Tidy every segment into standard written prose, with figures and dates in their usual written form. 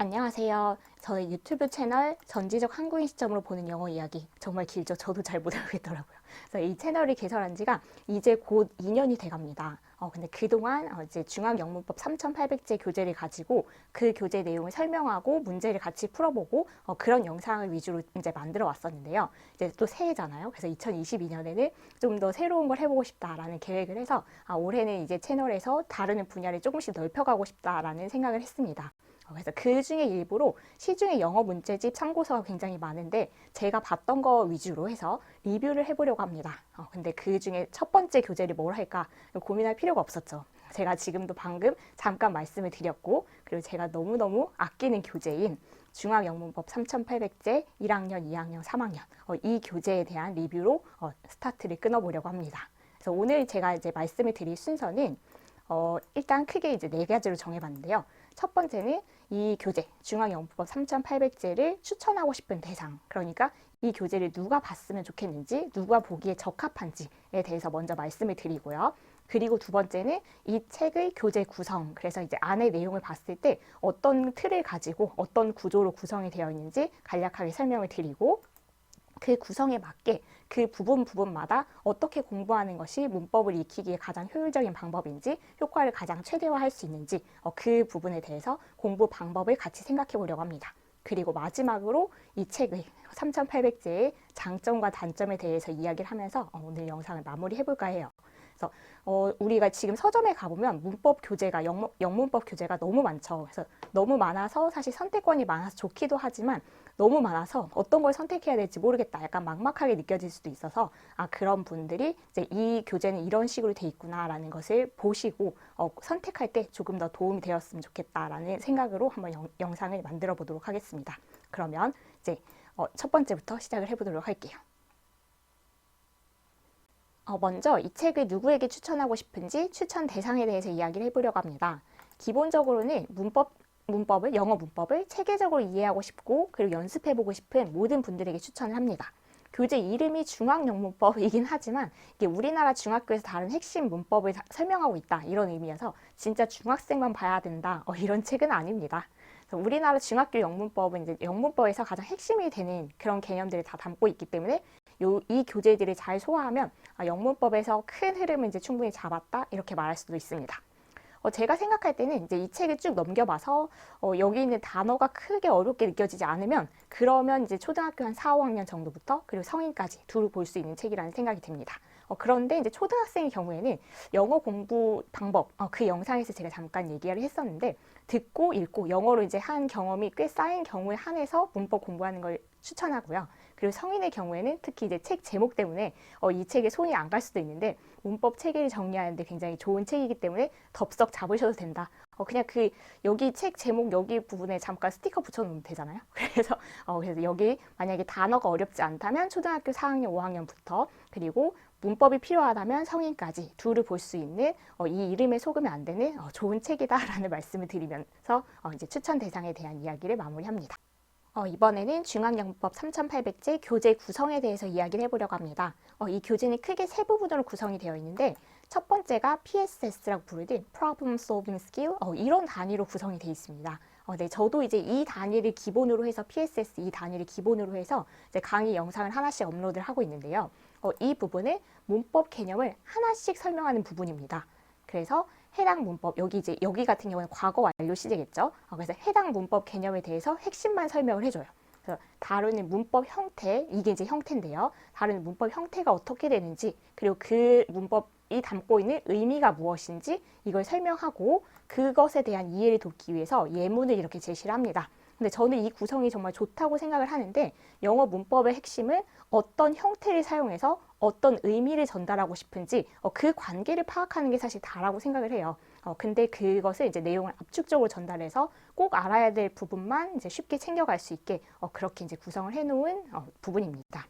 안녕하세요. 저의 유튜브 채널 전지적 한국인 시점으로 보는 영어 이야기 정말 길죠. 저도 잘 못 알아보겠더라고요. 그래서 이 채널이 개설한 지가 이제 곧 2년이 돼갑니다. 근데 그동안 이제 중앙영문법 3,800제 교재를 가지고 그 교재 내용을 설명하고 문제를 같이 풀어보고 그런 영상을 위주로 이제 만들어 왔었는데요. 이제 또 새해잖아요. 그래서 2022년에는 좀 더 새로운 걸 해보고 싶다라는 계획을 해서 올해는 이제 채널에서 다루는 분야를 조금씩 넓혀가고 싶다라는 생각을 했습니다. 그래서 그 중에 일부로 시중에 영어 문제집 참고서가 굉장히 많은데 제가 봤던 거 위주로 해서 리뷰를 해보려고 합니다. 근데 그 중에 첫 번째 교재를 뭘 할까 고민할 필요가 없었죠. 제가 지금도 방금 잠깐 말씀을 드렸고, 그리고 제가 너무너무 아끼는 교재인 중앙영문법 3,800제 1학년, 2학년, 3학년 이 교재에 대한 리뷰로 스타트를 끊어보려고 합니다. 그래서 오늘 제가 이제 말씀을 드릴 순서는 일단 크게 이제 네 가지로 정해봤는데요. 첫 번째는 이 교재, 중앙영문법 3,800제를 추천하고 싶은 대상, 그러니까 이 교재를 누가 봤으면 좋겠는지, 누가 보기에 적합한지에 대해서 먼저 말씀을 드리고요. 그리고 두 번째는 이 책의 교재 구성, 그래서 이제 안의 내용을 봤을 때 어떤 틀을 가지고 어떤 구조로 구성이 되어 있는지 간략하게 설명을 드리고, 그 구성에 맞게 그 부분마다 어떻게 공부하는 것이 문법을 익히기에 가장 효율적인 방법인지, 효과를 가장 최대화할 수 있는지 그 부분에 대해서 공부 방법을 같이 생각해 보려고 합니다. 그리고 마지막으로 이 책의 3,800제의 장점과 단점에 대해서 이야기를 하면서 오늘 영상을 마무리해 볼까 해요. 그래서 우리가 지금 서점에 가보면 문법 교재가 영문법 교재가 너무 많죠. 그래서 너무 많아서 사실 선택권이 많아서 좋기도 하지만 너무 많아서 어떤 걸 선택해야 될지 모르겠다. 약간 막막하게 느껴질 수도 있어서 그런 분들이 이제 이 교재는 이런 식으로 돼 있구나라는 것을 보시고 선택할 때 조금 더 도움이 되었으면 좋겠다라는 생각으로 한번 영상을 만들어 보도록 하겠습니다. 그러면 이제 첫 번째부터 시작을 해보도록 할게요. 먼저 이 책을 누구에게 추천하고 싶은지 추천 대상에 대해서 이야기를 해보려고 합니다. 기본적으로는 영어 문법을 체계적으로 이해하고 싶고 그리고 연습해보고 싶은 모든 분들에게 추천을 합니다. 교재 이름이 중앙영문법이긴 하지만 이게 우리나라 중학교에서 다른 핵심 문법을 설명하고 있다 이런 의미여서 진짜 중학생만 봐야 된다 이런 책은 아닙니다. 우리나라 중학교 영문법은 이제 영문법에서 가장 핵심이 되는 그런 개념들을 다 담고 있기 때문에 이 교재들을 잘 소화하면 영문법에서 큰 흐름을 이제 충분히 잡았다 이렇게 말할 수도 있습니다. 제가 생각할 때는 이제 이 책을 쭉 넘겨봐서 여기 있는 단어가 크게 어렵게 느껴지지 않으면 그러면 이제 초등학교 한 4, 5학년 정도부터 그리고 성인까지 두루 볼 수 있는 책이라는 생각이 듭니다. 그런데 이제 초등학생의 경우에는 영어 공부 방법, 그 영상에서 제가 잠깐 얘기를 했었는데 듣고 읽고 영어로 이제 한 경험이 꽤 쌓인 경우에 한해서 문법 공부하는 걸 추천하고요. 그리고 성인의 경우에는 특히 이제 책 제목 때문에 이 책에 손이 안 갈 수도 있는데 문법 체계를 정리하는데 굉장히 좋은 책이기 때문에 덥석 잡으셔도 된다. 그냥 여기 책 제목 여기 부분에 잠깐 스티커 붙여놓으면 되잖아요. 그래서 여기 만약에 단어가 어렵지 않다면 초등학교 4학년, 5학년부터 그리고 문법이 필요하다면 성인까지 두루 볼 수 있는 이 이름에 속으면 안 되는 좋은 책이다라는 말씀을 드리면서 이제 추천 대상에 대한 이야기를 마무리합니다. 이번에는 중앙영문법 3,800제 교재 구성에 대해서 이야기를 해보려고 합니다. 이 교재는 크게 세 부분으로 구성이 되어 있는데 첫 번째가 PSS라고 부르는 Problem Solving Skill 이런 단위로 구성이 되어 있습니다. 네, 저도 이제 이 단위를 기본으로 해서 PSS 이 단위를 기본으로 해서 이제 강의 영상을 하나씩 업로드를 하고 있는데요. 이 부분은 문법 개념을 하나씩 설명하는 부분입니다. 그래서 해당 문법, 여기 같은 경우는 과거 완료 시제겠죠. 그래서 해당 문법 개념에 대해서 핵심만 설명을 해줘요. 그래서 다루는 문법 형태, 이게 이제 형태인데요. 다루는 문법 형태가 어떻게 되는지, 그리고 그 문법이 담고 있는 의미가 무엇인지 이걸 설명하고 그것에 대한 이해를 돕기 위해서 예문을 이렇게 제시를 합니다. 근데 저는 이 구성이 정말 좋다고 생각을 하는데 영어 문법의 핵심은 어떤 형태를 사용해서 어떤 의미를 전달하고 싶은지 그 관계를 파악하는 게 사실 다라고 생각을 해요. 근데 그것을 이제 내용을 압축적으로 전달해서 꼭 알아야 될 부분만 이제 쉽게 챙겨갈 수 있게 그렇게 이제 구성을 해놓은 부분입니다.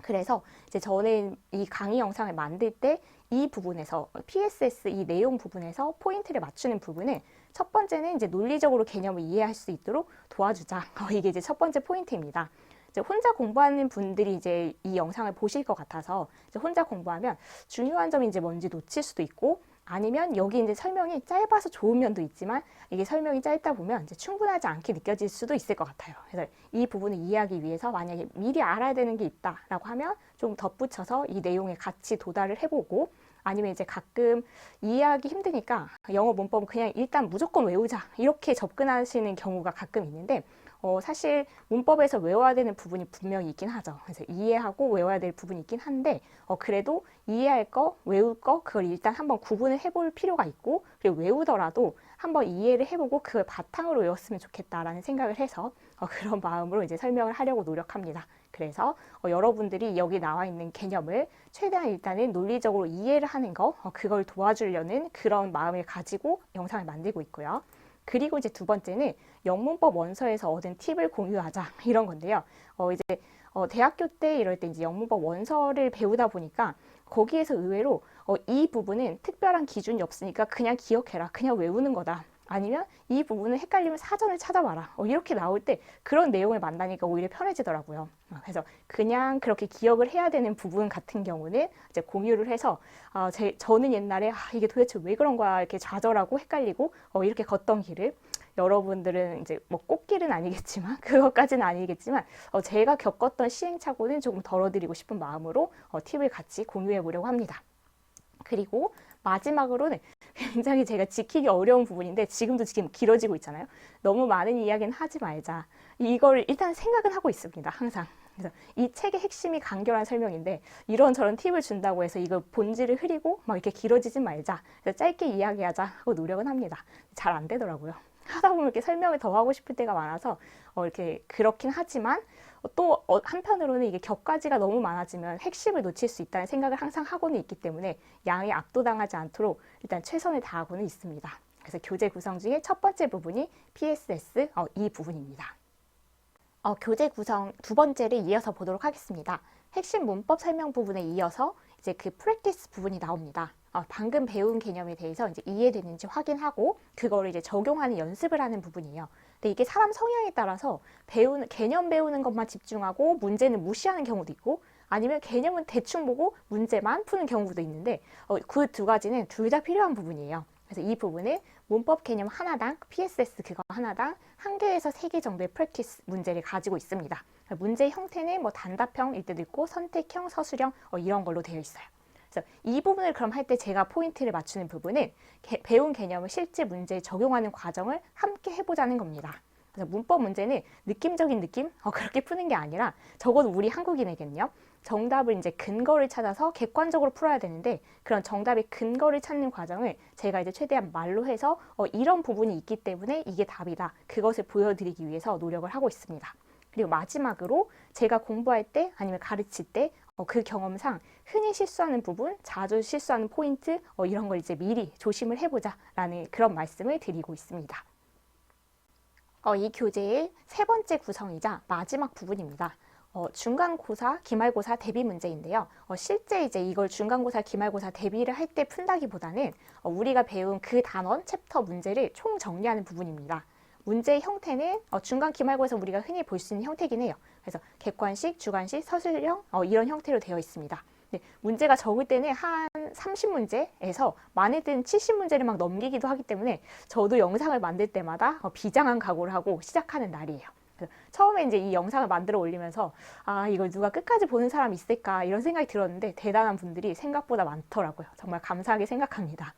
그래서 이제 저는 이 강의 영상을 만들 때 이 부분에서 PSS 이 내용 부분에서 포인트를 맞추는 부분은 첫 번째는 이제 논리적으로 개념을 이해할 수 있도록 도와주자. 이게 이제 첫 번째 포인트입니다. 이제 혼자 공부하는 분들이 이제 이 영상을 보실 것 같아서 이제 혼자 공부하면 중요한 점이 이제 뭔지 놓칠 수도 있고 아니면 여기 이제 설명이 짧아서 좋은 면도 있지만 이게 설명이 짧다 보면 이제 충분하지 않게 느껴질 수도 있을 것 같아요. 그래서 이 부분을 이해하기 위해서 만약에 미리 알아야 되는 게 있다라고 하면 좀 덧붙여서 이 내용에 같이 도달을 해보고, 아니면 이제 가끔 이해하기 힘드니까 영어 문법은 그냥 일단 무조건 외우자 이렇게 접근하시는 경우가 가끔 있는데, 사실 문법에서 외워야 되는 부분이 분명히 있긴 하죠. 그래서 이해하고 외워야 될 부분이 있긴 한데, 그래도 이해할 거, 외울 거, 그걸 일단 한번 구분을 해볼 필요가 있고, 그리고 외우더라도 한번 이해를 해보고 그걸 바탕으로 외웠으면 좋겠다라는 생각을 해서 그런 마음으로 이제 설명을 하려고 노력합니다. 그래서 여러분들이 여기 나와 있는 개념을 최대한 일단은 논리적으로 이해를 하는 거, 그걸 도와주려는 그런 마음을 가지고 영상을 만들고 있고요. 그리고 이제 두 번째는 영문법 원서에서 얻은 팁을 공유하자 이런 건데요. 이제 대학교 때 이럴 때 이제 영문법 원서를 배우다 보니까 거기에서 의외로 이 부분은 특별한 기준이 없으니까 그냥 기억해라, 그냥 외우는 거다. 아니면 이 부분은 헷갈리면 사전을 찾아봐라. 이렇게 나올 때 그런 내용을 만나니까 오히려 편해지더라고요. 그래서 그냥 그렇게 기억을 해야 되는 부분 같은 경우는 이제 공유를 해서 저는 옛날에 이게 도대체 왜 그런 거야 이렇게 좌절하고 헷갈리고 이렇게 걷던 길을 여러분들은 이제 뭐 꽃길은 아니겠지만 그것까지는 아니겠지만 제가 겪었던 시행착오는 조금 덜어드리고 싶은 마음으로 팁을 같이 공유해 보려고 합니다. 그리고 마지막으로는 굉장히 제가 지키기 어려운 부분인데 지금도 지금 길어지고 있잖아요. 너무 많은 이야기는 하지 말자. 이걸 일단 생각은 하고 있습니다. 항상. 그래서 이 책의 핵심이 간결한 설명인데 이런저런 팁을 준다고 해서 이거 본질을 흐리고 막 이렇게 길어지지 말자. 그래서 짧게 이야기하자 하고 노력은 합니다. 잘 안 되더라고요. 하다 보면 이렇게 설명을 더 하고 싶을 때가 많아서 이렇게 그렇긴 하지만 또 한편으로는 이게 격가지가 너무 많아지면 핵심을 놓칠 수 있다는 생각을 항상 하고는 있기 때문에 양이 압도당하지 않도록 일단 최선을 다하고는 있습니다. 그래서 교재 구성 중에 첫 번째 부분이 PSS 이 부분입니다. 교재 구성 두 번째를 이어서 보도록 하겠습니다. 핵심 문법 설명 부분에 이어서 이제 그 프랙티스 부분이 나옵니다. 방금 배운 개념에 대해서 이제 이해되는지 확인하고 그거를 이제 적용하는 연습을 하는 부분이에요. 근데 이게 사람 성향에 따라서 개념 배우는 것만 집중하고 문제는 무시하는 경우도 있고, 아니면 개념은 대충 보고 문제만 푸는 경우도 있는데 그 두 가지는 둘 다 필요한 부분이에요. 그래서 이 부분은 문법 개념 하나당, PSS 그거 하나당 1개에서 3개 정도의 프랙티스 문제를 가지고 있습니다. 문제 형태는 뭐 단답형일 때도 있고 선택형, 서술형 이런 걸로 되어 있어요. 그래서 이 부분을 그럼 할 때 제가 포인트를 맞추는 부분은 배운 개념을 실제 문제에 적용하는 과정을 함께 해보자는 겁니다. 그래서 문법 문제는 느낌적인 느낌? 그렇게 푸는 게 아니라 적어도 우리 한국인에게는요. 정답을 이제 근거를 찾아서 객관적으로 풀어야 되는데 그런 정답의 근거를 찾는 과정을 제가 이제 최대한 말로 해서 이런 부분이 있기 때문에 이게 답이다. 그것을 보여드리기 위해서 노력을 하고 있습니다. 그리고 마지막으로 제가 공부할 때 아니면 가르칠 때 그 경험상 흔히 실수하는 부분, 자주 실수하는 포인트 이런 걸 이제 미리 조심을 해보자라는 그런 말씀을 드리고 있습니다. 이 교재의 세 번째 구성이자 마지막 부분입니다. 중간고사, 기말고사 대비 문제인데요. 실제 이제 이걸 중간고사, 기말고사 대비를 할 때 푼다기보다는 우리가 배운 그 단원, 챕터 문제를 총 정리하는 부분입니다. 문제의 형태는 중간 기말고에서 우리가 흔히 볼 수 있는 형태긴 해요. 그래서 객관식, 주관식, 서술형 이런 형태로 되어 있습니다. 문제가 적을 때는 한 30문제에서 많을 때는 70문제를 막 넘기기도 하기 때문에 저도 영상을 만들 때마다 비장한 각오를 하고 시작하는 날이에요. 처음에 이제 이 영상을 만들어 올리면서 이걸 누가 끝까지 보는 사람이 있을까 이런 생각이 들었는데 대단한 분들이 생각보다 많더라고요. 정말 감사하게 생각합니다.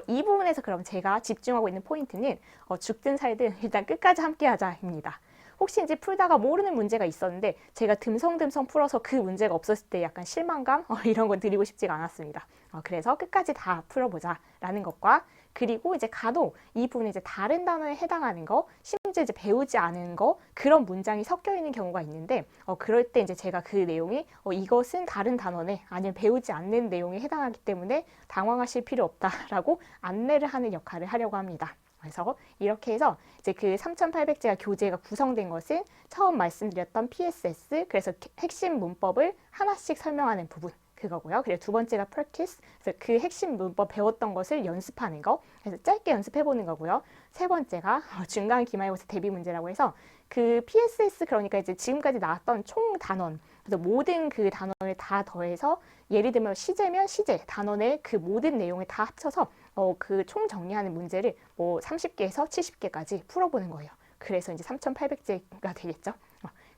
이 부분에서 그럼 제가 집중하고 있는 포인트는 죽든 살든 일단 끝까지 함께 하자입니다. 혹시 이제 풀다가 모르는 문제가 있었는데 제가 듬성듬성 풀어서 그 문제가 없었을 때 약간 실망감 이런 건 드리고 싶지가 않았습니다. 그래서 끝까지 다 풀어보자 라는 것과, 그리고 이제 간혹 이 부분에 이제 다른 단어에 해당하는 거, 심지어 이제 배우지 않은 거, 그런 문장이 섞여 있는 경우가 있는데 그럴 때 이제 제가 그 내용이 이것은 다른 단어네, 아니면 배우지 않는 내용에 해당하기 때문에 당황하실 필요 없다라고 안내를 하는 역할을 하려고 합니다. 그래서 이렇게 해서 이제 그 3,800제가 교재가 구성된 것은 처음 말씀드렸던 PSS, 그래서 핵심 문법을 하나씩 설명하는 부분, 그거고요. 그리고 두 번째가 practice, 그래서 그 핵심 문법 배웠던 것을 연습하는 거, 그래서 짧게 연습해보는 거고요. 세 번째가 중간 기말고사 대비 문제라고 해서 그 PSS, 그러니까 이제 지금까지 나왔던 총 단원, 그래서 모든 그 단원을 다 더해서 예를 들면 시제면 시제, 단원의 그 모든 내용을 다 합쳐서 그 총 정리하는 문제를 뭐 30개에서 70개까지 풀어보는 거예요. 그래서 이제 3,800제가 되겠죠.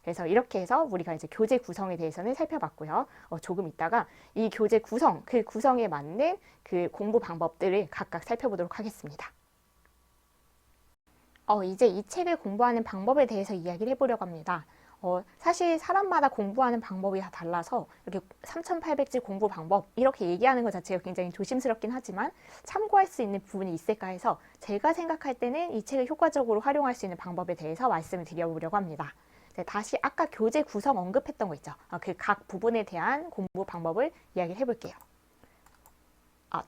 그래서 이렇게 해서 우리가 이제 교재 구성에 대해서는 살펴봤고요. 조금 있다가 이 교재 구성, 그 구성에 맞는 그 공부 방법들을 각각 살펴보도록 하겠습니다. 이제 이 책을 공부하는 방법에 대해서 이야기를 해보려고 합니다. 사실 사람마다 공부하는 방법이 다 달라서 이렇게 3,800字공부 방법 이렇게 얘기하는 것 자체가 굉장히 조심스럽긴 하지만 참고할 수 있는 부분이 있을까 해서 제가 생각할 때는 이 책을 효과적으로 활용할 수 있는 방법에 대해서 말씀을 드려보려고 합니다. 다시 아까 교재 구성 언급했던 거 있죠. 그 각 부분에 대한 공부 방법을 이야기를 해볼게요.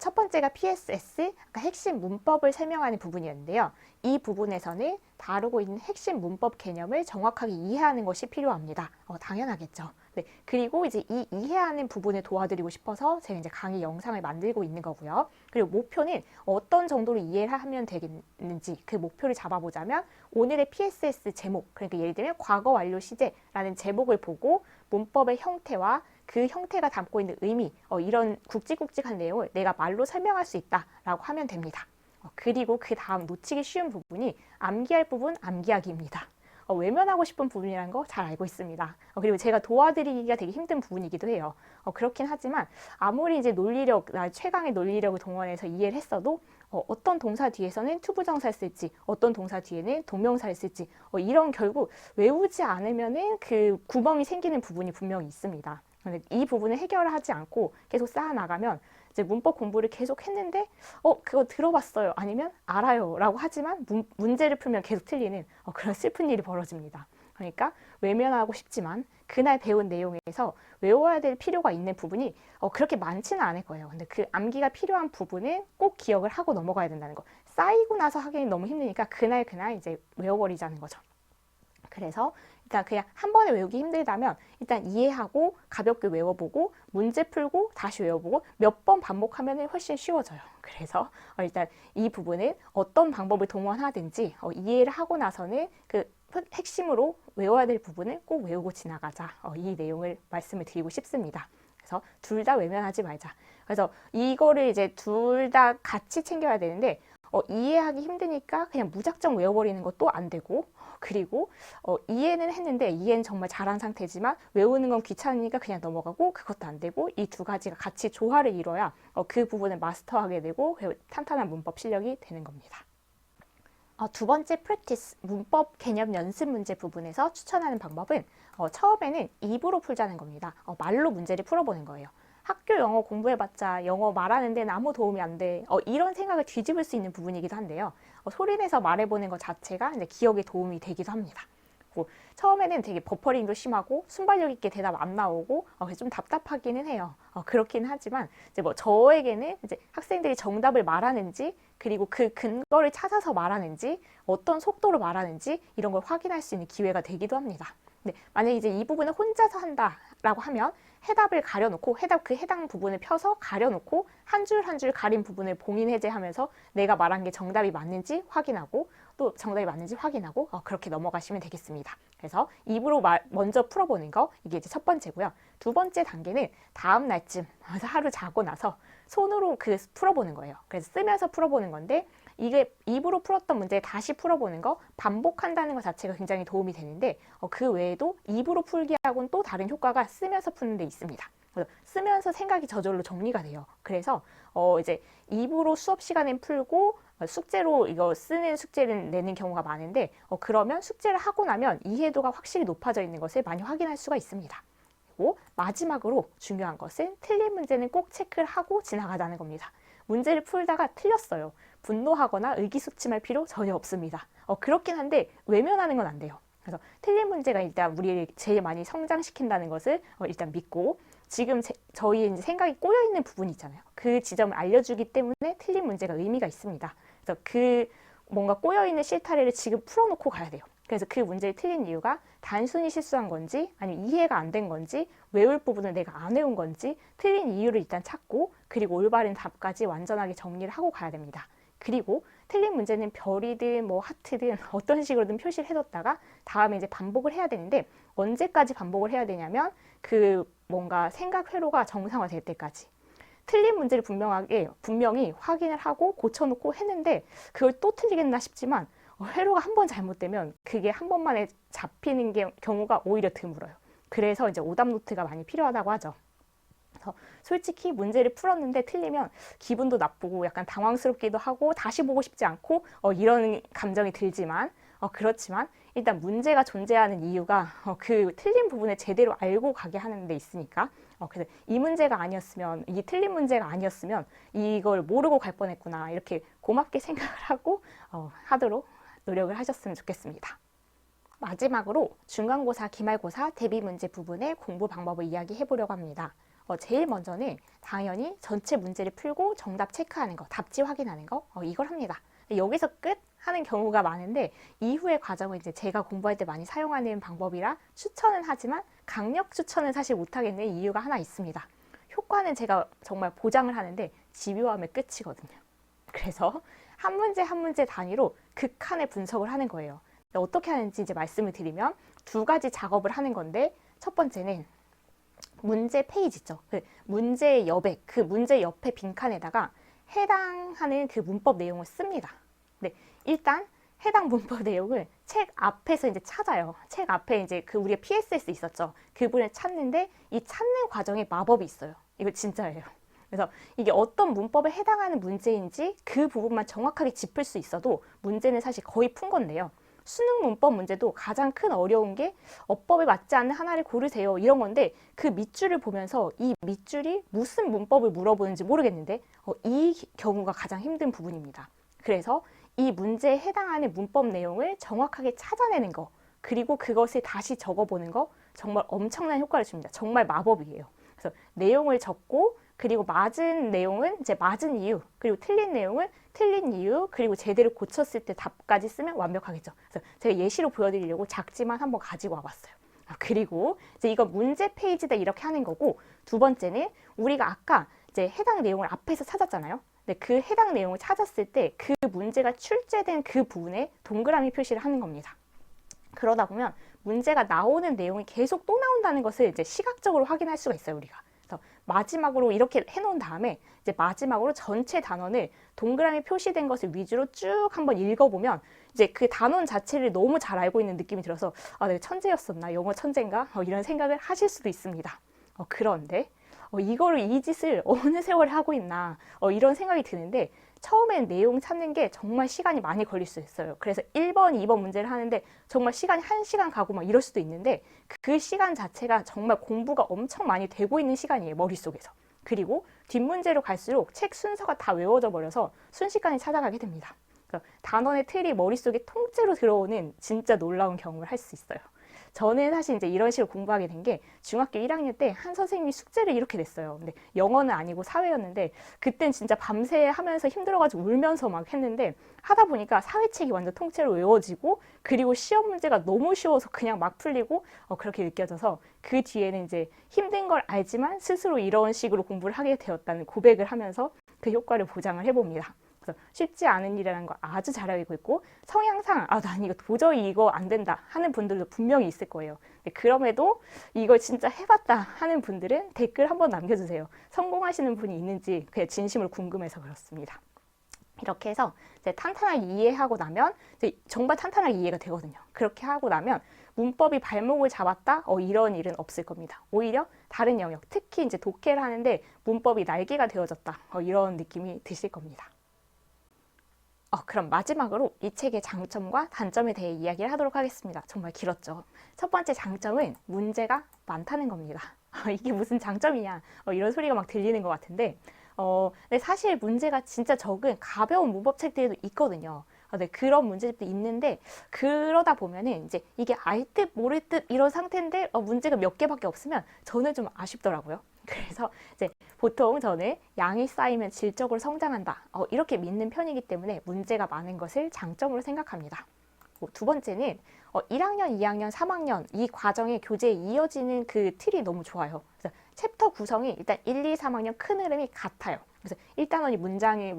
첫 번째가 PSS, 핵심 문법을 설명하는 부분이었는데요. 이 부분에서는 다루고 있는 핵심 문법 개념을 정확하게 이해하는 것이 필요합니다. 당연하겠죠. 네, 그리고 이제 이 이해하는 부분을 도와드리고 싶어서 제가 이제 강의 영상을 만들고 있는 거고요. 그리고 목표는 어떤 정도로 이해를 하면 되겠는지 그 목표를 잡아보자면 오늘의 PSS 제목, 그러니까 예를 들면 과거 완료 시제라는 제목을 보고 문법의 형태와 그 형태가 담고 있는 의미, 이런 굵직굵직한 내용을 내가 말로 설명할 수 있다라고 하면 됩니다. 그리고 그 다음 놓치기 쉬운 부분이 암기할 부분, 암기하기입니다. 외면하고 싶은 부분이라는 거 잘 알고 있습니다. 그리고 제가 도와드리기가 되게 힘든 부분이기도 해요. 그렇긴 하지만 아무리 이제 논리력, 최강의 논리력을 동원해서 이해를 했어도 어떤 동사 뒤에서는 투부정사를 쓸지, 어떤 동사 뒤에는 동명사를 쓸지, 이런 결국 외우지 않으면은 그 구멍이 생기는 부분이 분명히 있습니다. 이 부분을 해결하지 않고 계속 쌓아나가면 이제 문법 공부를 계속 했는데 그거 들어봤어요 아니면 알아요 라고 하지만 문제를 풀면 계속 틀리는 그런 슬픈 일이 벌어집니다. 그러니까 외면하고 싶지만 그날 배운 내용에서 외워야 될 필요가 있는 부분이 그렇게 많지는 않을 거예요. 근데 그 암기가 필요한 부분은 꼭 기억을 하고 넘어가야 된다는 거. 쌓이고 나서 하기는 너무 힘드니까 그날 이제 외워버리자는 거죠. 그래서 일단 그냥 한 번에 외우기 힘들다면 일단 이해하고 가볍게 외워보고 문제 풀고 다시 외워보고 몇 번 반복하면 훨씬 쉬워져요. 그래서 일단 이 부분은 어떤 방법을 동원하든지 이해를 하고 나서는 그 핵심으로 외워야 될 부분을 꼭 외우고 지나가자. 이 내용을 말씀을 드리고 싶습니다. 그래서 둘 다 외면하지 말자. 그래서 이거를 이제 둘 다 같이 챙겨야 되는데 이해하기 힘드니까 그냥 무작정 외워버리는 것도 안 되고 그리고 이해는 했는데 이해는 정말 잘한 상태지만 외우는 건 귀찮으니까 그냥 넘어가고 그것도 안 되고 이 두 가지가 같이 조화를 이뤄야 그 부분을 마스터하게 되고 탄탄한 문법 실력이 되는 겁니다. 두 번째 프랙티스, 문법 개념 연습 문제 부분에서 추천하는 방법은 처음에는 입으로 풀자는 겁니다. 말로 문제를 풀어보는 거예요. 학교 영어 공부해봤자 영어 말하는 데는 아무 도움이 안 돼. 이런 생각을 뒤집을 수 있는 부분이기도 한데요. 소리내서 말해보는 것 자체가 이제 기억에 도움이 되기도 합니다. 처음에는 되게 버퍼링도 심하고 순발력 있게 대답 안 나오고 좀 답답하기는 해요. 그렇긴 하지만 이제 뭐 저에게는 이제 학생들이 정답을 말하는지 그리고 그 근거를 찾아서 말하는지 어떤 속도로 말하는지 이런 걸 확인할 수 있는 기회가 되기도 합니다. 근데 만약에 이제 이 부분을 혼자서 한다라고 하면 해답을 가려놓고 해당 부분을 펴서 가려놓고 한 줄 한 줄 가린 부분을 봉인 해제하면서 내가 말한 게 정답이 맞는지 확인하고 또 정답이 맞는지 확인하고 그렇게 넘어가시면 되겠습니다. 그래서 입으로 먼저 풀어보는 거 이게 이제 첫 번째고요. 두 번째 단계는 다음 날쯤 하루 자고 나서 손으로 풀어보는 거예요. 그래서 쓰면서 풀어보는 건데 이게 입으로 풀었던 문제 다시 풀어보는 거 반복한다는 것 자체가 굉장히 도움이 되는데 그 외에도 입으로 풀기하고는 또 다른 효과가 쓰면서 푸는 데 있습니다. 쓰면서 생각이 저절로 정리가 돼요. 그래서 이제 입으로 수업 시간엔 풀고 숙제로 이거 쓰는 숙제를 내는 경우가 많은데 그러면 숙제를 하고 나면 이해도가 확실히 높아져 있는 것을 많이 확인할 수가 있습니다. 그리고 마지막으로 중요한 것은 틀린 문제는 꼭 체크를 하고 지나가자는 겁니다. 문제를 풀다가 틀렸어요. 분노하거나 의기소침할 필요 전혀 없습니다. 그렇긴 한데 외면하는 건 안 돼요. 그래서 틀린 문제가 일단 우리를 제일 많이 성장시킨다는 것을 일단 믿고 지금 저희의 이제 생각이 꼬여있는 부분이 있잖아요. 그 지점을 알려주기 때문에 틀린 문제가 의미가 있습니다. 그래서 그 뭔가 꼬여있는 실타래를 지금 풀어놓고 가야 돼요. 그래서 그 문제를 틀린 이유가 단순히 실수한 건지 아니면 이해가 안 된 건지 외울 부분을 내가 안 외운 건지 틀린 이유를 일단 찾고 그리고 올바른 답까지 완전하게 정리를 하고 가야 됩니다. 그리고 틀린 문제는 별이든 뭐 하트든 어떤 식으로든 표시를 해뒀다가 다음에 이제 반복을 해야 되는데 언제까지 반복을 해야 되냐면 그 뭔가 생각 회로가 정상화될 때까지 틀린 문제를 분명히 확인을 하고 고쳐놓고 했는데 그걸 또 틀리겠나 싶지만 회로가 한 번 잘못되면 그게 한 번만에 잡히는 경우가 오히려 드물어요. 그래서 이제 오답 노트가 많이 필요하다고 하죠. 그래서 솔직히 문제를 풀었는데 틀리면 기분도 나쁘고 약간 당황스럽기도 하고 다시 보고 싶지 않고 이런 감정이 들지만 그렇지만 일단 문제가 존재하는 이유가 그 틀린 부분을 제대로 알고 가게 하는 데 있으니까 그래서 이 문제가 아니었으면, 이 틀린 문제가 아니었으면 이걸 모르고 갈 뻔했구나 이렇게 고맙게 생각을 하고 하도록 노력을 하셨으면 좋겠습니다. 마지막으로 중간고사, 기말고사 대비 문제 부분의 공부 방법을 이야기해 보려고 합니다. 제일 먼저는 당연히 전체 문제를 풀고 정답 체크하는 거, 답지 확인하는 거 이걸 합니다. 여기서 끝 하는 경우가 많은데 이후의 과정은 이제 제가 공부할 때 많이 사용하는 방법이라 추천은 하지만 강력 추천은 사실 못하겠는 이유가 하나 있습니다. 효과는 제가 정말 보장을 하는데 집요함의 끝이거든요. 그래서 한 문제 한 문제 단위로 극한의 분석을 하는 거예요. 어떻게 하는지 이제 말씀을 드리면 두 가지 작업을 하는 건데 첫 번째는 문제 페이지 있죠. 그 문제의 여백, 그 문제 옆에 빈칸에다가 해당하는 그 문법 내용을 씁니다. 네, 일단 해당 문법 내용을 책 앞에서 이제 찾아요. 책 앞에 이제 그 우리가 PSS 있었죠. 그분을 찾는데 이 찾는 과정에 마법이 있어요. 이거 진짜예요. 그래서 이게 어떤 문법에 해당하는 문제인지 그 부분만 정확하게 짚을 수 있어도 문제는 사실 거의 푼 건데요. 수능 문법 문제도 가장 큰 어려운 게 어법에 맞지 않는 하나를 고르세요 이런 건데 그 밑줄을 보면서 이 밑줄이 무슨 문법을 물어보는지 모르겠는데 이 경우가 가장 힘든 부분입니다. 그래서 이 문제에 해당하는 문법 내용을 정확하게 찾아내는 거 그리고 그것을 다시 적어보는 거 정말 엄청난 효과를 줍니다. 정말 마법이에요. 그래서 내용을 적고 그리고 맞은 내용은 이제 맞은 이유, 그리고 틀린 내용은 틀린 이유, 그리고 제대로 고쳤을 때 답까지 쓰면 완벽하겠죠. 그래서 제가 예시로 보여드리려고 작지만 한번 가지고 와봤어요. 그리고 이제 이거 문제 페이지다 이렇게 하는 거고 두 번째는 우리가 아까 이제 해당 내용을 앞에서 찾았잖아요. 근데 그 해당 내용을 찾았을 때 그 문제가 출제된 그 부분에 동그라미 표시를 하는 겁니다. 그러다 보면 문제가 나오는 내용이 계속 또 나온다는 것을 이제 시각적으로 확인할 수가 있어요, 우리가. 그래서 마지막으로 이렇게 해놓은 다음에 이제 마지막으로 전체 단원을 동그라미 표시된 것을 위주로 쭉 한번 읽어보면 이제 그 단원 자체를 너무 잘 알고 있는 느낌이 들어서 내가 천재였었나? 영어 천재인가? 이런 생각을 하실 수도 있습니다. 그런데 이거를 이 짓을 어느 세월에 하고 있나 이런 생각이 드는데 처음엔 내용 찾는 게 정말 시간이 많이 걸릴 수 있어요. 그래서 1번, 2번 문제를 하는데 정말 시간이 1시간 가고 막 이럴 수도 있는데 그 시간 자체가 정말 공부가 엄청 많이 되고 있는 시간이에요, 머릿속에서. 그리고 뒷문제로 갈수록 책 순서가 다 외워져 버려서 순식간에 찾아가게 됩니다. 단원의 틀이 머릿속에 통째로 들어오는 진짜 놀라운 경험을 할 수 있어요. 저는 사실 이제 이런 식으로 공부하게 된 게 중학교 1학년 때 한 선생님이 숙제를 이렇게 냈어요. 근데 영어는 아니고 사회였는데 그땐 진짜 밤새 하면서 힘들어가지고 울면서 막 했는데 하다 보니까 사회책이 완전 통째로 외워지고 그리고 시험 문제가 너무 쉬워서 그냥 막 풀리고 그렇게 느껴져서 그 뒤에는 이제 힘든 걸 알지만 스스로 이런 식으로 공부를 하게 되었다는 고백을 하면서 그 효과를 보장을 해봅니다. 그래서 쉽지 않은 일이라는 걸 아주 잘 알고 있고 성향상 난 이거 도저히 이거 안 된다 하는 분들도 분명히 있을 거예요. 그럼에도 이걸 진짜 해봤다 하는 분들은 댓글 한번 남겨주세요. 성공하시는 분이 있는지 그냥 진심으로 궁금해서 그렇습니다. 이렇게 해서 이제 탄탄하게 이해하고 나면 이제 정말 탄탄하게 이해가 되거든요. 그렇게 하고 나면 문법이 발목을 잡았다? 이런 일은 없을 겁니다. 오히려 다른 영역, 특히 이제 독해를 하는데 문법이 날개가 되어졌다. 이런 느낌이 드실 겁니다. 그럼 마지막으로 이 책의 장점과 단점에 대해 이야기를 하도록 하겠습니다. 정말 길었죠. 첫 번째 장점은 문제가 많다는 겁니다. 이게 무슨 장점이냐 이런 소리가 막 들리는 것 같은데 근데 사실 문제가 진짜 적은 가벼운 문법책들도 있거든요. 네, 그런 문제집도 있는데 그러다 보면은 이제 이게 알 듯 모를 듯 이런 상태인데 문제가 몇 개밖에 없으면 저는 좀 아쉽더라고요. 그래서 이제 보통 저는 양이 쌓이면 질적으로 성장한다 이렇게 믿는 편이기 때문에 문제가 많은 것을 장점으로 생각합니다. 두 번째는 1학년, 2학년, 3학년 이 과정의 교재에 이어지는 그 틀이 너무 좋아요. 그래서 챕터 구성이 일단 1, 2, 3학년 큰 흐름이 같아요. 그래서 1단원이 문장이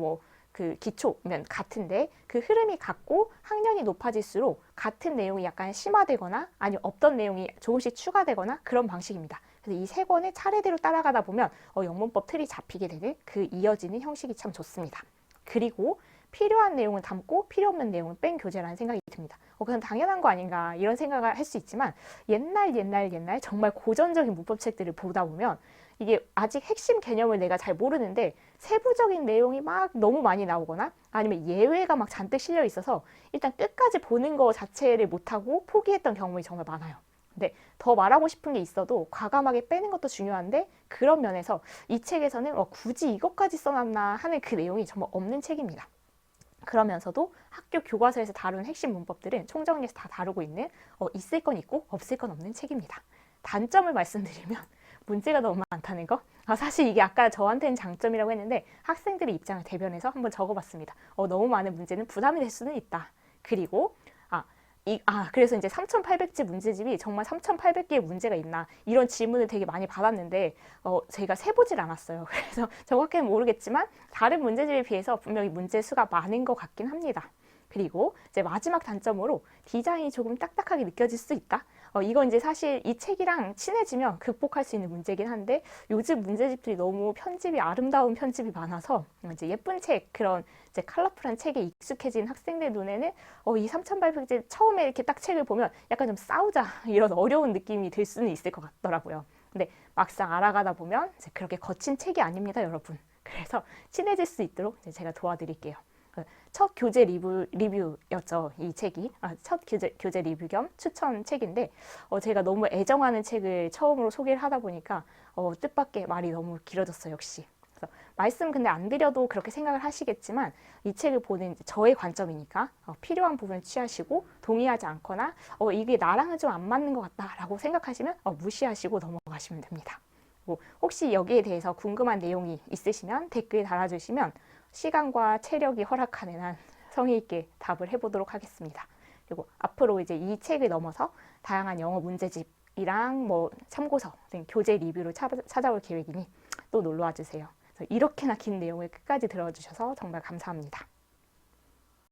그 기초면 같은데 그 흐름이 같고 학년이 높아질수록 같은 내용이 약간 심화되거나 아니면 없던 내용이 조금씩 추가되거나 그런 방식입니다. 그래서 이 세 권을 차례대로 따라가다 보면 영문법 틀이 잡히게 되는 그 이어지는 형식이 참 좋습니다. 그리고 필요한 내용을 담고 필요 없는 내용을 뺀 교재라는 생각이 듭니다. 그건 당연한 거 아닌가 이런 생각을 할 수 있지만 옛날 정말 고전적인 문법책들을 보다 보면 이게 아직 핵심 개념을 내가 잘 모르는데 세부적인 내용이 막 너무 많이 나오거나 아니면 예외가 막 잔뜩 실려 있어서 일단 끝까지 보는 거 자체를 못하고 포기했던 경험이 정말 많아요. 근데 더 말하고 싶은 게 있어도 과감하게 빼는 것도 중요한데 그런 면에서 이 책에서는 굳이 이것까지 써놨나 하는 그 내용이 정말 없는 책입니다. 그러면서도 학교 교과서에서 다룬 핵심 문법들은 총정리해서 다 다루고 있는 있을 건 있고 없을 건 없는 책입니다. 단점을 말씀드리면 문제가 너무 많다는 거. 사실 이게 아까 저한테는 장점이라고 했는데 학생들의 입장을 대변해서 한번 적어봤습니다. 너무 많은 문제는 부담이 될 수는 있다. 그리고 그래서 이제 3,800지 문제집이 정말 3,800개의 문제가 있나 이런 질문을 되게 많이 받았는데 제가 세보질 않았어요. 그래서 정확히는 모르겠지만 다른 문제집에 비해서 분명히 문제 수가 많은 것 같긴 합니다. 그리고 이제 마지막 단점으로 디자인이 조금 딱딱하게 느껴질 수 있다. 이건 이제 사실 이 책이랑 친해지면 극복할 수 있는 문제긴 한데 요즘 문제집들이 너무 편집이 아름다운 편집이 많아서 이제 예쁜 책 그런 이제 컬러풀한 책에 익숙해진 학생들 눈에는 이 3,800字처음에 이렇게 딱 책을 보면 약간 좀 싸우자 이런 어려운 느낌이 들 수는 있을 것 같더라고요. 근데 막상 알아가다 보면 이제 그렇게 거친 책이 아닙니다, 여러분. 그래서 친해질 수 있도록 이제 제가 도와드릴게요. 첫 교재 리뷰였죠, 이 책이. 첫 교재 리뷰 겸 추천 책인데 제가 너무 애정하는 책을 처음으로 소개를 하다 보니까 뜻밖의 말이 너무 길어졌어요, 역시. 그래서 말씀 근데 안 드려도 그렇게 생각을 하시겠지만 이 책을 보는 저의 관점이니까 필요한 부분을 취하시고 동의하지 않거나 이게 나랑은 좀 안 맞는 것 같다라고 생각하시면 무시하시고 넘어가시면 됩니다. 혹시 여기에 대해서 궁금한 내용이 있으시면 댓글 달아주시면 시간과 체력이 허락하는 한 성의 있게 답을 해보도록 하겠습니다. 그리고 앞으로 이제 이 책을 넘어서 다양한 영어 문제집이랑 뭐 참고서 등 교재 리뷰로 찾아올 계획이니 또 놀러와 주세요. 이렇게나 긴 내용을 끝까지 들어주셔서 정말 감사합니다.